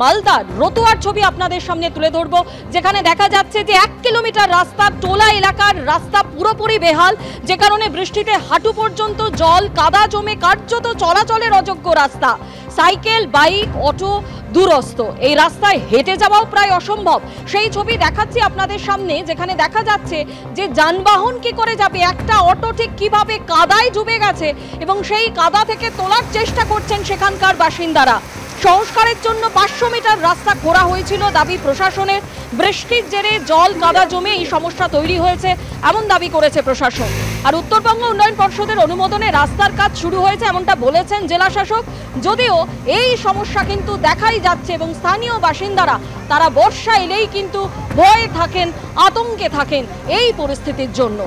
মালদার রতুয়ার ছবি আপনাদের সামনে তুলে ধরবো, যেখানে দেখা যাচ্ছে যে 1 কিলোমিটার রাস্তা, টোলা এলাকার রাস্তা পুরোপুরি বেহাল, যে কারণে বৃষ্টিতে হাঁটু পর্যন্ত জল, কাদা জমে কার্যত চলাচলের অযোগ্য রাস্তা। সাইকেল, বাইক, অটো দুরস্ত, এই রাস্তায় হেঁটে যাওয়াও প্রায় অসম্ভব। সেই ছবি দেখাচ্ছি আপনাদের সামনে, যেখানে দেখা যাচ্ছে যে যানবাহন কি করে যাবে, একটা অটো ঠিক কিভাবে কাদায় ডুবে গেছে এবং সেই কাদা থেকে তোলার চেষ্টা করছেন সেখানকার বাসিন্দারা। সংস্কারের জন্য 500 মিটার রাস্তা খোঁড়া হয়েছিল দাবি প্রশাসনের। বৃষ্টির জেরে জল কাদা জমে এই সমস্যা তৈরি হয়েছে এমন দাবি করেছে প্রশাসন। আর উত্তরবঙ্গ উন্নয়ন পর্ষদের অনুমোদনে রাস্তার কাজ শুরু হয়েছে এমনটা বলেছেন জেলা শাসক। যদিও এই সমস্যা কিন্তু দেখাই যাচ্ছে এবং স্থানীয় বাসিন্দারা তারা বর্ষা এলেই কিন্তু ভয়ে থাকেন, আতঙ্কে থাকেন এই পরিস্থিতির জন্য।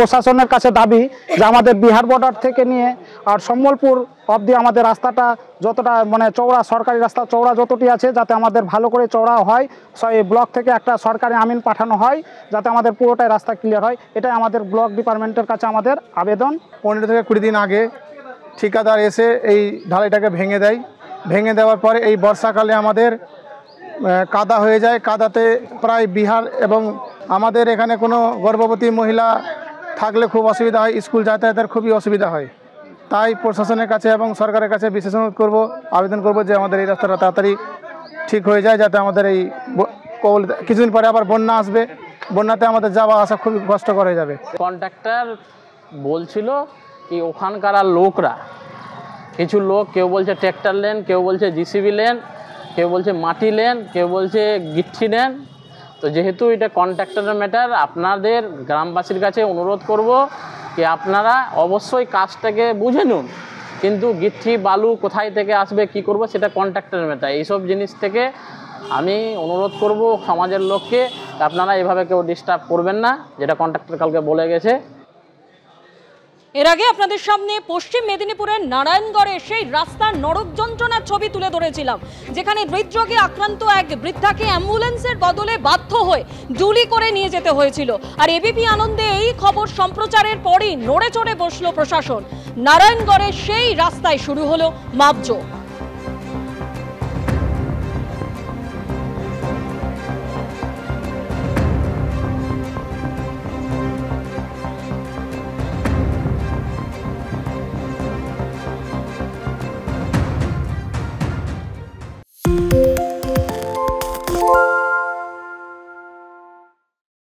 প্রশাসনের কাছে দাবি যে আমাদের বিহার বর্ডার থেকে নিয়ে আর সম্বলপুর অবধি আমাদের রাস্তাটা যতটা মানে চওড়া, সরকারি রাস্তা চওড়া যতটি আছে, যাতে আমাদের ভালো করে চওড়া হয়, এই ব্লক থেকে একটা সরকারি আমিন পাঠানো হয় যাতে আমাদের পুরোটাই রাস্তা ক্লিয়ার হয়। এটাই আমাদের ব্লক ডিপার্টমেন্টের কাছে আমাদের আবেদন। 15 থেকে 20 দিন আগে ঠিকাদার এসে এই ঢালাইটাকে ভেঙে দেয়। ভেঙে দেওয়ার পরে এই বর্ষাকালে আমাদের কাদা হয়ে যায়। কাদাতে প্রায় বিহার এবং আমাদের এখানে কোনো গর্ভবতী মহিলা থাকলে খুব অসুবিধা হয়, স্কুল যাতায়াতের খুবই অসুবিধা হয়। তাই প্রশাসনের কাছে এবং সরকারের কাছে বিশেষ অনুরোধ করব, আবেদন করব যে আমাদের এই রাস্তাটা তাড়াতাড়ি ঠিক হয়ে যায়, যাতে আমাদের এই কিছুদিন পরে আবার বন্যা আসবে, বন্যাতে আমাদের যাওয়া আসা খুবই কষ্টকর হয়ে যাবে। কন্ট্রাক্টর বলছিল কি ওখানকার লোকরা, কিছু লোক, কেউ বলছে ট্র্যাক্টর লেন, কেউ বলছে জিসিবি লেন, কেউ বলছে মাটি লেন, কেউ বলছে গিট্টি নেন। তো যেহেতু এটা কন্ট্রাক্টরের ম্যাটার, আপনাদের গ্রামবাসীর কাছে অনুরোধ করব কি আপনারা অবশ্যই কাজটাকে বুঝে নিন, কিন্তু গিট্টি বালু কোথায় থেকে আসবে, কি করব, সেটা কন্ট্রাক্টরের ম্যাটার। এইসব জিনিস থেকে আমি অনুরোধ করব সমাজের লোককে, আপনারা এভাবে কেউ ডিস্টার্ব করবেন না, যেটা কন্ট্রাক্টর কালকে বলে গেছে। এর আগে আপনাদের সামনে পশ্চিম মেদিনীপুরের নারায়ণগড়ে সেই রাস্তার নরক যন্ত্রণার ছবি তুলে ধরেছিলাম, যেখানে হৃদরোগে আক্রান্ত এক বৃদ্ধাকে অ্যাম্বুলেন্সের বদলে বাধ্য হয়ে ডুলি করে নিয়ে যেতে হয়েছিল। আর এবিপি আনন্দে এই খবর সম্প্রচারের পরই নড়ে চড়ে বসলো প্রশাসন। নারায়ণগড়ের সেই রাস্তায় শুরু হলো মাপজোক।